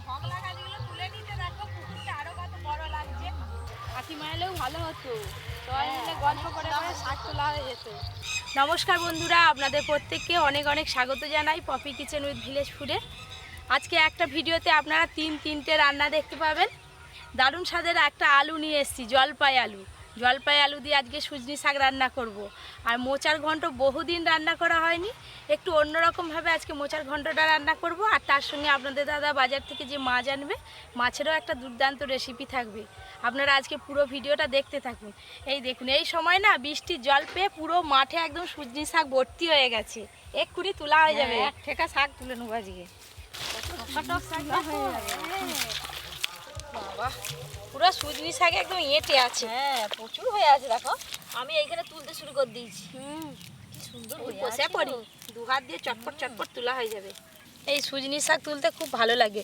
ঝগলা গাছগুলো তুলে নিতে দেখো, পুকুরটা আরো কত বড় লাগছে। কাকিমা এলেও ভালো হতো, সবাই মিলে গল্প করে করে শাক তোলা হয়ে যেত। নমস্কার বন্ধুরা, আপনাদের প্রত্যেককে অনেক অনেক স্বাগত জানাই পপি কিচেন উইথ ভিলেজ ফুডে। আজকে একটা ভিডিওতে আপনারা তিনটে রান্না দেখতে পাবেন। দারুণ স্বাদের একটা আলু নিয়ে এসেছি, জলপাই আলু দিয়ে আজকে সুজনি শাক রান্না করব। আর মোচার ঘন্ট বহুদিন রান্না করা হয়নি, একটু অন্যরকমভাবে আজকে মোচার ঘন্টটা রান্না করব। আর তার সঙ্গে আপনাদের দাদা বাজার থেকে যে মাছ আনবে, মাছেরও একটা দুর্দান্ত রেসিপি থাকবে। আপনারা আজকে পুরো ভিডিওটা দেখতে থাকুন। এই দেখুন, এই সময় না বৃষ্টির জল পেয়ে পুরো মাঠে একদম সুজনি শাক ভর্তি হয়ে গেছে, এক্ষুনি তোলা হয়ে যাবে। এক ঠেকা শাক তুলে নেবো আজকে, বাবা পুরো সুজনি শাক একদম এঁটে আছে। হ্যাঁ প্রচুর হয়ে আছে, দেখো আমি এইখানে তুলতে শুরু করে দিয়েছি। কি সুন্দর বসে পড়ি, দু হাত দিয়ে চটপট চটপট তোলা হয়ে যাবে। এই সুজনি শাক তুলতে খুব ভালো লাগে,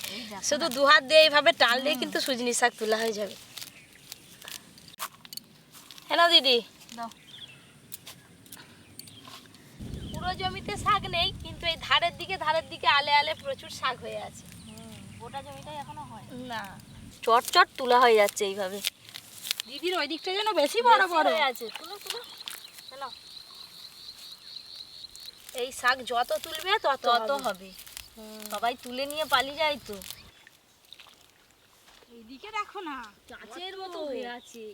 শুধু দু হাত দিয়ে এইভাবে টানলে কিন্তু সুজনি শাক তোলা হয়ে যাবে। হ্যাঁ দিদি, পুরো জমিতে শাক নেই, কিন্তু এই ধারের দিকে আলে আলে প্রচুর শাক হয়ে আছে। গোটা জমিটাই এখনো হয় না, চট চট তোলা হয়ে যাচ্ছে এইভাবে। দিদির ওই দিকটা যেন বেশি বড় বড় হয়ে আছে। তুলো তুলো চলো, এই শাক যত তুলবে তত তত হবে। সবাই তুলে নিয়ে পালিয়ে যায় তো। এইদিকে দেখো না, গাছের মতো হয়ে আছে।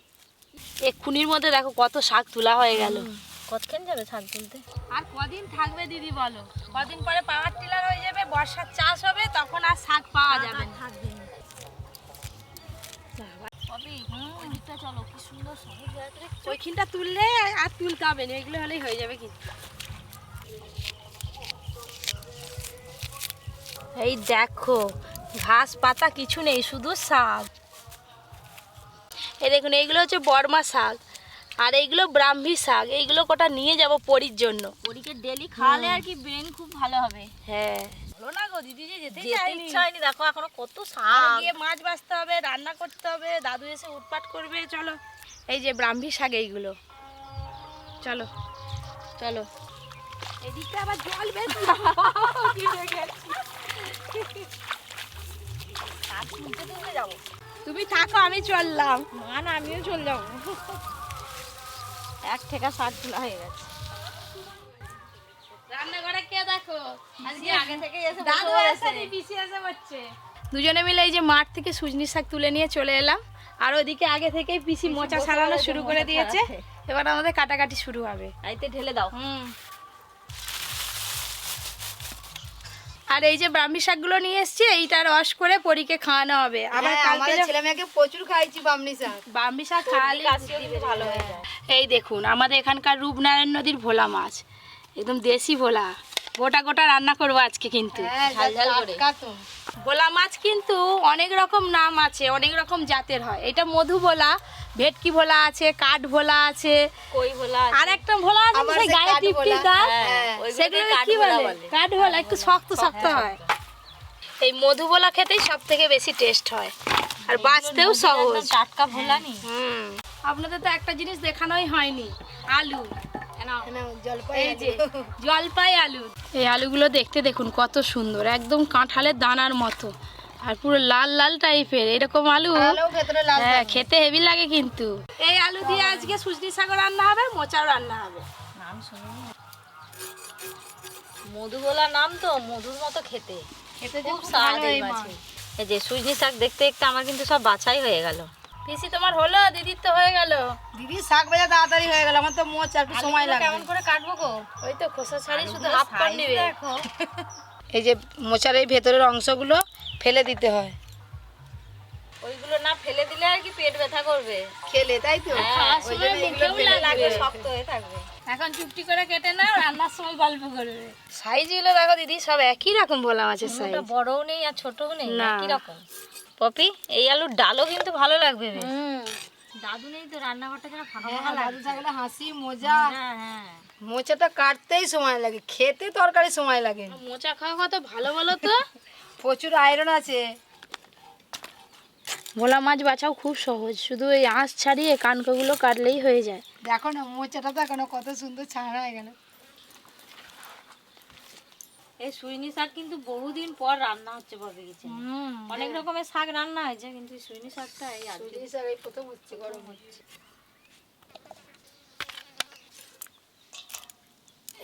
এক্ষুনির মধ্যে দেখো কত শাক তোলা হয়ে গেল। কতক্ষণ যাবে শাক তুলতে? আর কদিন থাকবে দিদি বলো? কদিন পরে পাওয়ার টিলার হয়ে যাবে, বর্ষার চাষ হবে, তখন আর শাক পাওয়া যাবে না। চলো, কি সুন্দর সবুজ গাছ। ওইখানটা তুললে আর তুলতে হবে না, এগুলো হলেই হয়ে যাবে। কিন্তু এই দেখো, ঘাস পাতা কিছু নেই, শুধু শাক। এই দেখুন, এইগুলো হচ্ছে বর্মা শাক, আর এইগুলো ব্রাহ্মী শাক। এইগুলো কটা নিয়ে যাব পরির জন্য। পরীকে ডেলি খাওয়ালে আর কি ব্রেন খুব ভালো হবে। হ্যাঁ ভালো না গো দিদি, যে যেতে ইচ্ছা হয়নি। দেখো এখনো কত শাক, গিয়ে মাছ বাছতে হবে, রান্না করতে হবে, দাদু এসে উৎপাত করবে। চলো, এই যে ব্রাহ্মী শাক এইগুলো, চলো চলো। এদিকটা আবার জল বেশি, যাবো। তুমি থাকো, আমি চললাম। না আমিও চলে যাবো। এক ঠেকা শাক তোলা হয়ে গেছে। রান্নাঘরে কে দেখো, আজকে আগে থেকে এসে দাদু এসে পিসি এসে বসছে। দুজনে মিলে এই যে মাঠ থেকে সুজনি শাক তুলে নিয়ে চলে এলাম। আর ওদিকে আগে থেকেই পিসি মোচা ছাড়ানো শুরু করে দিয়েছে। এবার আমাদের কাটাকাটি শুরু হবে। আইতে ঢেলে দাও। আর এই যে ব্রাহ্মী শাকগুলো নিয়ে এসেছি, এইটা রস করে পরীকে খাওয়ানো হবে। আবার কালকে ছেলে মেয়েকে প্রচুর খাইছি ব্রাহ্মী শাক খাওয়ালে ভালো হয়ে যায়। এই দেখুন, আমাদের এখানকার রূপনারায়ণ নদীর ভোলা মাছ, একদম দেশি ভোলা, গোটা গোটা রান্না করবো আজকে। কিন্তু ঝাল ঝাল করে। ভোলা মাছ কিন্তু অনেক রকম নাম আছে, অনেক রকম জাতের হয়। এটা মধু ভোলা, ভেটকি ভোলা আছে, কাঠ ভোলা আছে, কই ভোলা, আর একটা ভোলা আছে সেই গায়ে টিপটি দাও, সেগুলো কি বলে? কাঠ ভোলা, একটু শক্ত শক্ত হয়। এই মধু ভোলা খেতেই সব থেকে বেশি টেস্ট হয়, আর বাঁচতেও সহজ। টাটকা ভোলা নি। আপনাদের তো একটা জিনিস দেখানোই হয়নি, আলু। এই যে জলপাই আলু, এই আলুগুলো দেখতে দেখুন কত সুন্দর, একদম কাঁঠালের দানার মতো, আর পুরো লাল লাল টাইপের। এরকম আলু হ্যাঁ খেতে হেভি লাগে। কিন্তু এই আলু দিয়ে আজকে সুজনি শাক রান্না হবে, মোচাও রান্না হবে। নাম শুনিনি। মধু ভোলা নাম তো, মধুর মতো খেতে, খুব স্বাদ এই মাছে। এই যে সুজনি শাক দেখতে দেখতে আমার কিন্তু সব বাছাই হয়ে গেল। পিসি তোমার হলো, দিদির তো হয়ে গেল। দিদি শাক ভাজা তাড়াতাড়ি হয়ে গেল, আমার তো মোচ একটু সময় লাগে। কেমন করে কাটবো গো? ওই তো খোসা ছাড়ি, শুধু হাফ করে নেবে। দেখো এই যে মোচার এই ভেতরের অংশগুলো ফেলে দিতে হয়, ওইগুলো না ফেলে দিলে আর কি পেট ব্যথা করবে খেলে, তাই তো? ওই জন্য এগুলো ফেলে লাগবে, শক্ত হয়ে থাকবে। এখন চুপটি করে কেটে নাও, রান্নার সময় গল্প করবে। সাইজগুলো দেখো দিদি, সব একই রকম ভোলা মাছের সাইজ, বড়ও নেই আর ছোটও নেই, না। একই রকম। পপি, এই আলুর ডালও কিন্তু ভালো লাগবে বেশ। দাদু নেই তো, রান্নাঘরটা যেন ফাঁকা ফাঁকা লাগছে। হাসি মজা। হ্যাঁ, মোচাটা কাটতেই সময় লাগে, খেতে তরকারি সময় লাগে। মোচা খাওয়া কত ভালো বলো তো। প্রচুর আয়রন আছে। ভোলা মাছ বাছাও খুব সহজ, শুধু এই আঁশ ছাড়িয়ে কানকোগুলো কাটলেই হয়ে যায়। দেখো না মোচাটা তো এখনো কত সুন্দর ছাড়া হয়ে গেল। এই সুইনি শাক কিন্তু বহুদিন পর রান্না হচ্ছে ভাবে গেছে। অনেক রকমের শাক রান্না হয়েছে, কিন্তু সুইনি শাকটা এই আজকে সুইনি শাক এই প্রথম হচ্ছে, গরম হচ্ছে।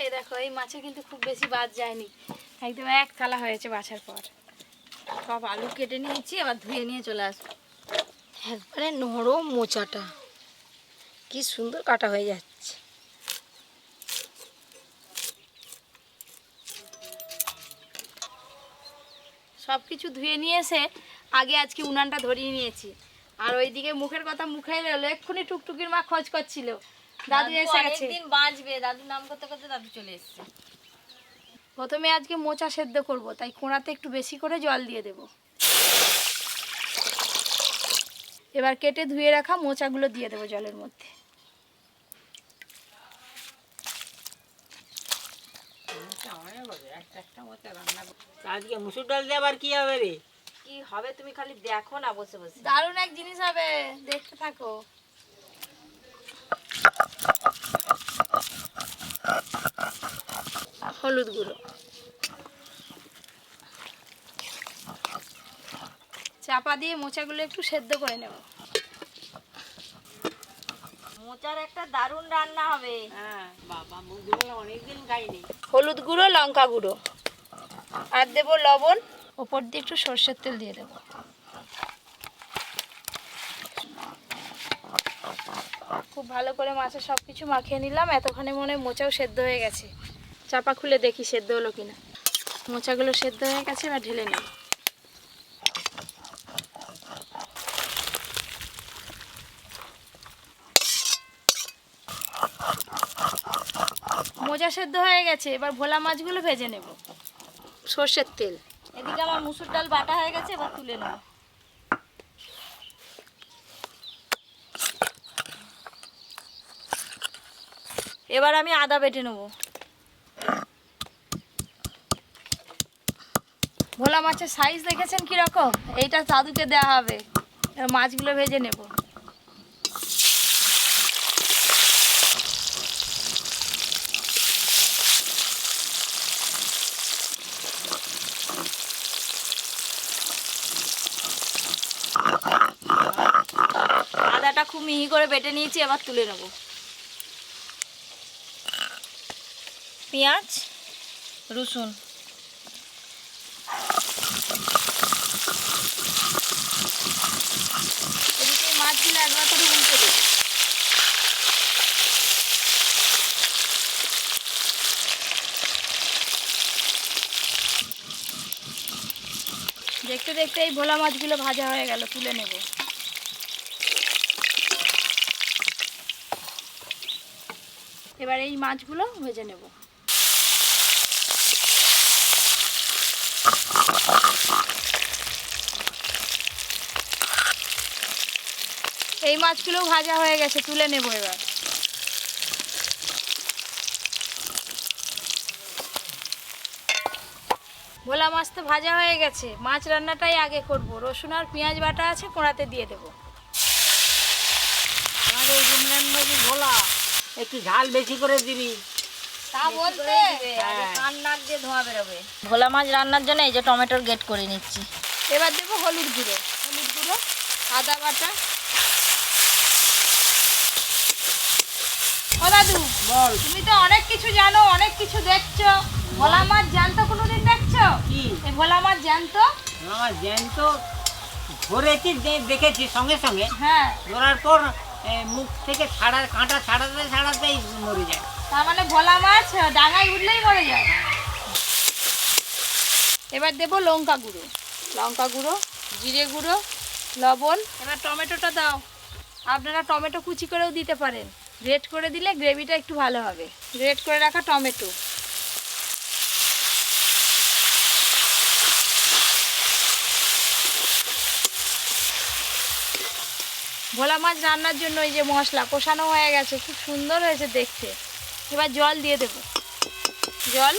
এই দেখো এই মাছে কিন্তু খুব বেশি বাদ যায়নি, একদম এক থালা হয়েছে বাছার পর। সব আলু কেটে নিয়েছি, আবার ধুয়ে নিয়ে চলে আসবো। একবারে নরম মোচাটা, কি সুন্দর কাটা হয়ে যাচ্ছে। সব কিছু ধুয়ে নিয়ে এসে আগে আজকে উনানটা ধরিয়ে নিয়েছি। আর ওইদিকে মুখের কথা মুখে এলো, এক্ষুনি টুকটুকির মা খোঁজ করছিল, দাদু এসে গেছে। অনেকদিন বাঁচবে, দাদু নাম করতে করতে দাদু চলে এসেছে। প্রথমে আজকে মোচা সেদ্ধ করব, তাই কোঁড়াতে একটু বেশি করে জল দিয়ে দেব। এবার কেটে ধুয়ে রাখা মোচাগুলো দিয়ে দেবো জলের মধ্যে। আজকে মুসুর ডাল দিয়ে আবার কি হবে রে? কি হবে তুমি খালি দেখো না বসে বসে। দারুণ এক জিনিস হবে, দেখতে থাকো। হলুদ গুঁড়ো, চাপা দিয়ে মোচাগুলো একটু সেদ্ধ করে নেব। মোচার একটা দারুণ রান্না হবে। হ্যাঁ বাবা, মুখগুলো অনেকদিন খাইনি। হলুদ গুঁড়ো, লঙ্কা গুঁড়ো, আর দেবো লবণ, ওপর দিয়ে একটু সর্ষের তেল দিয়ে দেবো। খুব ভালো করে মাছে সব কিছু মাখিয়ে নিলাম। এতক্ষণে মনে হয় মোচাও সেদ্ধ হয়ে গেছে। চাপা খুলে দেখি সেদ্ধ হলো কিনা। মোচাগুলো সেদ্ধ হয়ে গেছে, এবার ঢেলে নেব। মোচা সেদ্ধ হয়ে গেছে, এবার ভোলা মাছগুলো ভেজে নেব সর্ষের তেল। এদিকে আমার মুসুর ডাল বাটা হয়ে গেছে, এবার তুলে নেব। এবার আমি আদা বেটে নেব। ভোলা মাছের সাইজ দেখেছেন কিরকম? এইটা দাদুকে দেওয়া হবে। এবার মাছগুলো ভেজে নেব। আদাটা খুব মিহি করে বেটে নিয়েছি, এবার তুলে নেব। পেঁয়াজ, রসুন, এদিকে মাছগুলো একবার করে উল্টে দেব। দেখতে দেখতে এই ভোলা মাছগুলো ভাজা হয়ে গেল, তুলে নেব। এবার এই মাছগুলো ভেজে নেব। এই মাছগুলো ভাজা হয়ে গেছে, তুলে নেব এবার। ভোলা মাছ তো ভাজা হয়ে গেছে, মাছ রান্নাটাই আগে করব। রসুন আর পেঁয়াজ বাটা আছে, কোড়াতে দিয়ে দেব। আর এই গুমরানবাজি ভোলা, একটু ঝাল বেশি করে দিবি। তা বলতে কান নাক দিয়ে ধোঁয়া বেরোবে। ভোলা মাছ রান্নার জন্য এই যে টমেটোর গেট করে নিচ্ছি। এবার দেবো হলুদ গুঁড়ো, আদা বাটা। ও দাদু, বল তুমি তো অনেক কিছু জানো, অনেক কিছু দেখছো। ভোলা মাছ জ্যান্ত কোনোদিন দেখছো? কি? এই ভোলা মাছ জ্যান্ত? আমার জ্যান্ত ধরেছি, দেখেছি সঙ্গে সঙ্গে। হ্যাঁ, ধরার পর মুখ থেকে কাঁটা ছাড়াতেই মরে যায়। তার মানে ভোলা মাছ ডাঙায় উঠলেই মরে যায়। এবার দেবো লঙ্কা গুঁড়ো, জিরে গুঁড়ো, লবণ। এবার টমেটোটা দাও। আপনারা টমেটো কুচি করেও দিতে পারেন, গ্রেট করে দিলে গ্রেভিটা একটু ভালো হবে। গ্রেট করে রাখা টমেটো, ভোলা মাছ রান্নার জন্য এই যে মশলা কষানো হয়ে গেছে, খুব সুন্দর হয়েছে দেখতে। এবার জল দিয়ে দেব। জল,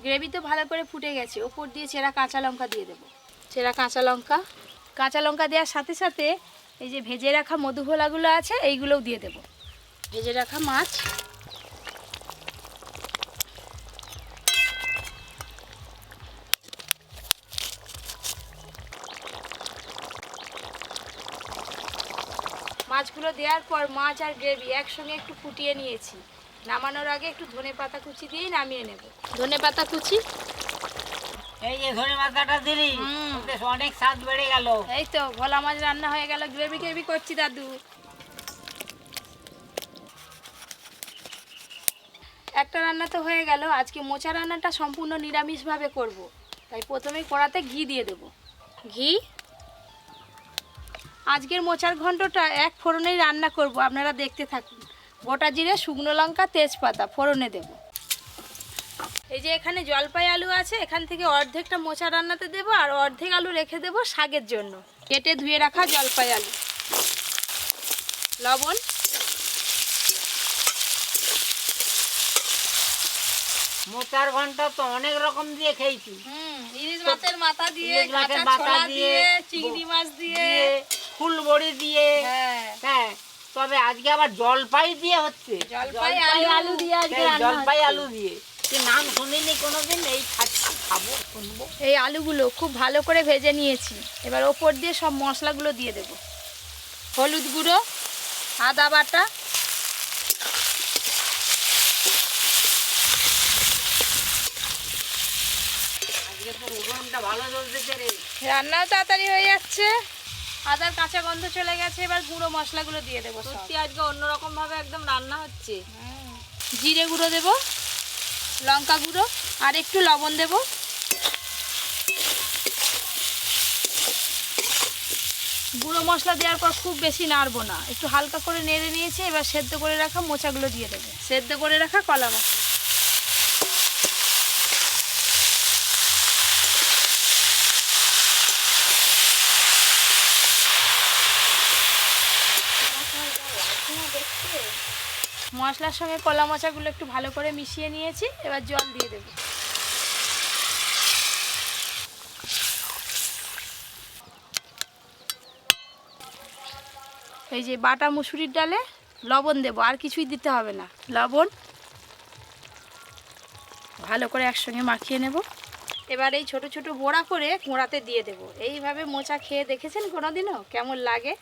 গ্রেভি তো ভালো করে ফুটে গেছে, ওপর দিয়ে চেরা কাঁচা লঙ্কা দিয়ে দেবো। চেরা কাঁচা লঙ্কা, কাঁচা লঙ্কা দেওয়ার সাথে সাথে এই যে ভেজে রাখা মধুভোলাগুলো আছে এইগুলোও দিয়ে দেব। ভেজে রাখা মাছ, মাছগুলো দেওয়ার পর মাছ আর গ্রেভি একসঙ্গে একটু ফুটিয়ে নিয়েছি। নামানোর আগে একটু ধনেপাতা কুচি দিয়েই নামিয়ে নেব। ধনেপাতা কুচি, এই যে ধনে পাতাটা দিলি বেশ অনেক স্বাদ বেড়ে গেল। এই তো ভোলা মাছ রান্না হয়ে গেল। গ্রেভি গ্রেভি করছি দাদু। একটা রান্না তো হয়ে গেল। আজকে মোচা রান্নাটা সম্পূর্ণ নিরামিষভাবে করব, তাই প্রথমেই কড়াতে ঘি দিয়ে দেব। ঘি, আজকের মোচার ঘন্টটা এক ফোড়নেই রান্না করব, আপনারা দেখতে থাকুন। গোটা জিরে, শুকনো লঙ্কা, তেজপাতা ফোড়নে দেব। এই যে এখানে জলপাই আলু আছে, এখান থেকে অর্ধেকটা মোচা রান্নাতে দেব আর অর্ধেক আলু রেখে দেব শাকের জন্য। কেটে ধুয়ে রাখা জলপাই আলু, লবণ, মোচার ঘন্টা তো অনেক রকম দিয়ে খেয়েছি। ইলিশ মাছের মাথা দিয়ে, ইলিশ মাছের কাঁচা মাথা ছোলা দিয়ে, দিয়ে, চিংড়ি মাছ দিয়ে, ফুল বড়ি দিয়ে। হ্যাঁ, হ্যাঁ, তবে আজকে আবার জলপাই দিয়ে হচ্ছে। জলপাই আলু দিয়ে আজকে সেই রান্না জলপাই হচ্ছে। আলু দিয়ে কি নাম শুনিনি কোনোদিন। এই খাচ্ছি, খাবো, শুনবো। এই আলুগুলো খুব ভালো করে ভেজে নিয়েছি। এবার ওপর দিয়ে সব মশলাগুলো দিয়ে দেব। হলুদ গুঁড়ো, আদা বাটা, আজকে তো উনুনটা ভালো জ্বলতেছে রে। রান্নাও তাড়াতাড়ি হয়ে যাচ্ছে। আদার কাঁচা গন্ধ চলে গেছে। এবার গুঁড়ো মশলাগুলো দিয়ে দেবো সব। সত্যি আজকে অন্যরকম ভাবে একদম রান্না হচ্ছে। জিরে গুঁড়ো দেব, লঙ্কা গুঁড়ো আর একটু লবণ দেব। গুঁড়ো মশলা দেওয়ার পর খুব বেশি নাড়বো না, একটু হালকা করে নেড়ে নিয়েছি। এবার সেদ্ধ করে রাখা মোচাগুলো দিয়ে দেবো, সেদ্ধ করে রাখা কলা মশলা। মশলার সঙ্গে কলা মোচাগুলো একটু ভালো করে মিশিয়ে নিয়েছি। এবার জল দিয়ে দেব। এই যে বাটা মুসুরির ডালে লবণ দেব, আর কিছুই দিতে হবে না। লবণ ভালো করে একসঙ্গে মাখিয়ে নেব। এবার এই ছোট ছোট বড়া করে কোঁড়াতে দিয়ে দেব। এইভাবে মোচা খেয়ে দেখেছেন কোনোদিনও? কেমন লাগে?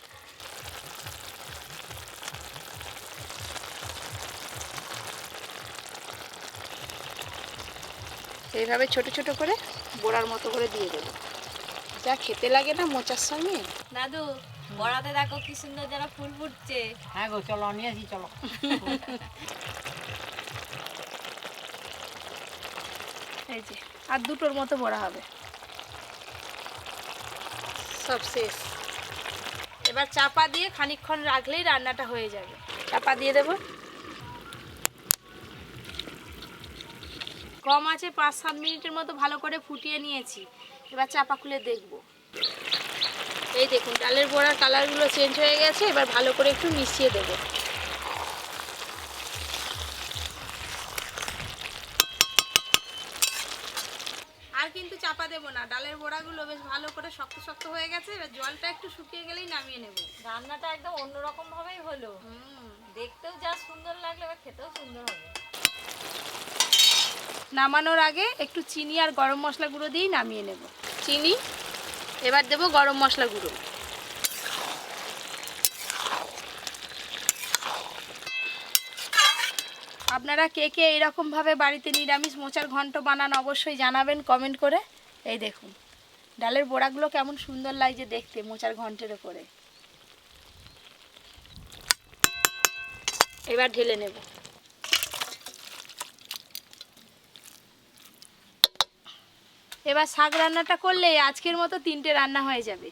এইভাবে ছোট ছোট করে বড়ার মতো করে দিয়ে দেবো। যা খেতে লাগে না মোচার সঙ্গে। দাদু বড়াতে দেখো কি সুন্দর যেন ফুল ফুটছে। হ্যাঁ গো, চলো নিয়ে আসি, চলো। এই যে আর দুটোর মতো বড়া হবে। সব শেষ। এবার চাপা দিয়ে খানিকক্ষণ রাখলেই রান্নাটা হয়ে যাবে। চাপা দিয়ে দেব। কম আছে 5-7 মিনিটের মতো ভালো করে ফুটিয়ে নিয়েছি। এবার চাপা খুলে দেখব। এই দেখুন ডালের বড়ার কালারগুলো চেঞ্জ হয়ে গেছে। এবার ভালো করে একটু মিশিয়ে দেব। আর কিন্তু চাপা দেব না। ডালের বড়াগুলো বেশ ভালো করে শক্ত শক্ত হয়ে গেছে। এবার জলটা একটু শুকিয়ে গেলেই নামিয়ে নেব। রান্নাটা একদম অন্যরকম ভাবেই হলো। দেখতেও যা সুন্দর লাগলো, এবার খেতেও সুন্দর হবে। নামানোর আগে একটু চিনি আর গরম মশলা গুঁড়ো দিয়েই নামিয়ে নেব। চিনি, এবার দেব গরম মশলা গুঁড়ো। আপনারা কে কে এইরকমভাবে বাড়িতে নিরামিষ মোচার ঘন্ট বানান অবশ্যই জানাবেন কমেন্ট করে। এই দেখুন ডালের বড়াগুলো কেমন সুন্দর লাগছে দেখতে মোচার ঘন্টের ওপরে। এবার ঢেলে নেব। এবার শাক রান্নাটা করলে আজকের মতো 3টে রান্না হয়ে যাবে।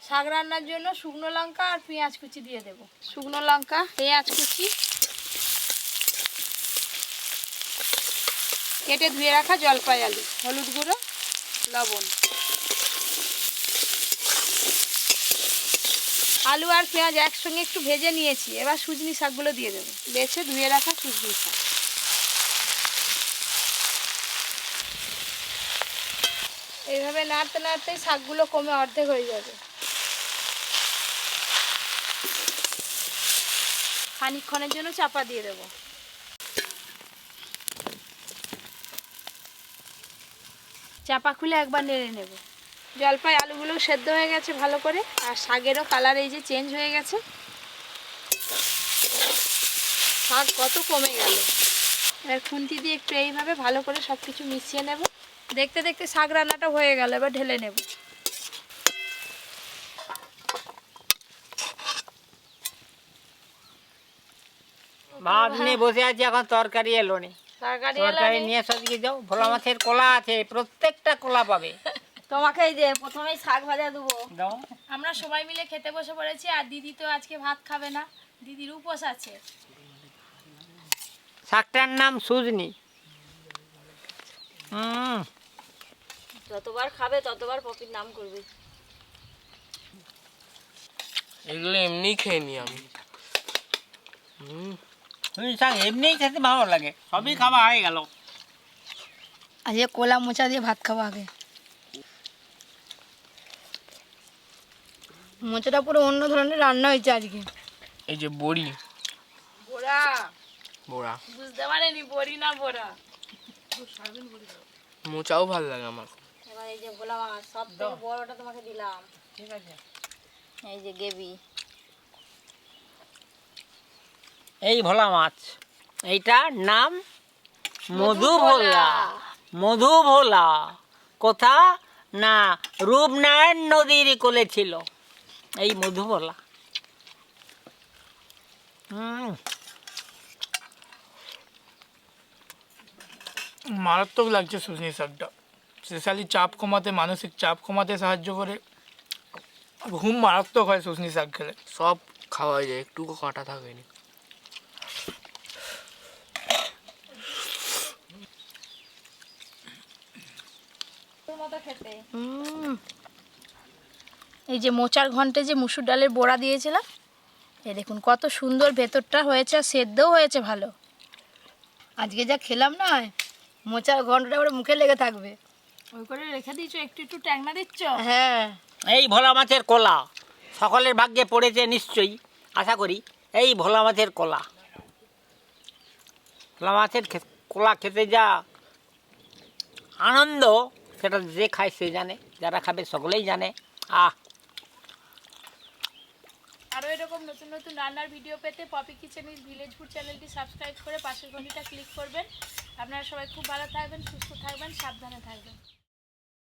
শাক রান্নার জন্য শুকনো লঙ্কা আর পেঁয়াজ কুচি দিয়ে দেব। শুকনো লঙ্কা, পেঁয়াজ কুচি, কেটে ধুয়ে রাখা জলপাই আলু, হলুদ গুঁড়ো, লবণ। আলু আর পেঁয়াজ একসঙ্গে একটু ভেজে নিয়েছি। এবার সুজনি শাকগুলো দিয়ে দেবো। বেছে ধুয়ে রাখা সুজনি শাক। এইভাবে নাড়তে নাড়তেই শাকগুলো কমে অর্ধেক হয়ে যাবে। খানিকক্ষণের জন্য চাপা দিয়ে দেবো। চাপা খুলে একবার নেড়ে নেব। জলপাই আলুগুলো সেদ্ধ হয়ে গেছে ভালো করে, আর শাকেরও কালার এই যে চেঞ্জ হয়ে গেছে। শাক কত কমে গেল। এবার খুন্তি দিয়ে একটু এইভাবে ভালো করে সব কিছু মিশিয়ে নেব। দেখতে দেখতে শাক রান্নাটা হয়ে গেল, এবার ঢেলে নেব। ভাত নিয়ে বসে আছি, এখন তরকারি এলো নি। তরকারি নিয়ে এসে দিকে যাও। ভোলা মাছের কলা আছে, প্রত্যেকটা কলা পাবে। তোমাকে এই যে প্রথমেই শাক ভাজা দেবো। দাও। আমরা সবাই মিলে খেতে বসে পড়েছি, আর দিদি তো আজকে ভাত খাবে না, দিদির উপোস আছে। শাকটার নাম সুজনি। যতবার খাবে ততবার পপির নাম করবে। এগুলো এমনি খেয়ে নি আমি। শাক এমনিই খেতে ভালো লাগে, সবই খাওয়া হয়ে গেল। আজকে কলা মোচা দিয়ে ভাত খাবো আগে। মোচাটা পুরো অন্য ধরনের রান্না হয়েছে আজকে। এই যে বড়ি, বোরা বড়া, বুঝতে পারেনি বড়ি না বোরা। মোচাও ভালো লাগে আমার। এবার এই যে ভোলা মাছ সব থেকে বড়টা তোমাকে দিলাম। ঠিক আছে। এই যে গেবি। এই ভোলা মাছ, এইটার নাম মধু ভোলা। মধু ভোলা কোথা না রূপনারায়ণ নদীর কোলে ছিল এই মধু ভোলা। মারাত্মক লাগছে সুজনি শাকটা। স্পেশালি চাপ কমাতে, মানসিক চাপ কমাতে সাহায্য করে। ঘুম মারাত্মক হয় সুজনি শাক খেলে। সব খাওয়া যায়, একটুকু কাটা থাকেনি। এই যে মোচার ঘন্টে যে মুসুর ডালের বড়া দিয়েছিলাম, এই দেখুন কত সুন্দর ভেতরটা হয়েছে, আর সেদ্ধও হয়েছে ভালো। আজকে যা খেলাম না, মোচার ঘন্টটা ওর মুখে লেগে থাকবে। ওই করে রেখে দিয়েছো, একটু একটু ট্যাংনা দিচ্ছ। হ্যাঁ, এই ভোলা মাছের কলা সকলের ভাগ্যে পড়েছে নিশ্চয়ই, আশা করি। এই ভোলা মাছের কলা, ভোলা মাছের কলা খেতে যা আনন্দ, সেটা যে খায় সে জানে, যারা খাবে সকলেই জানে। আরও এরকম নতুন নতুন রান্নার ভিডিও পেতে Popy kitchen with village food চ্যানেলটি সাবস্ক্রাইব করে পাশের ঘন্টিটা ক্লিক করবেন। আপনারা সবাই খুব ভালো থাকবেন, সুস্থ থাকবেন, সাবধানে থাকবেন।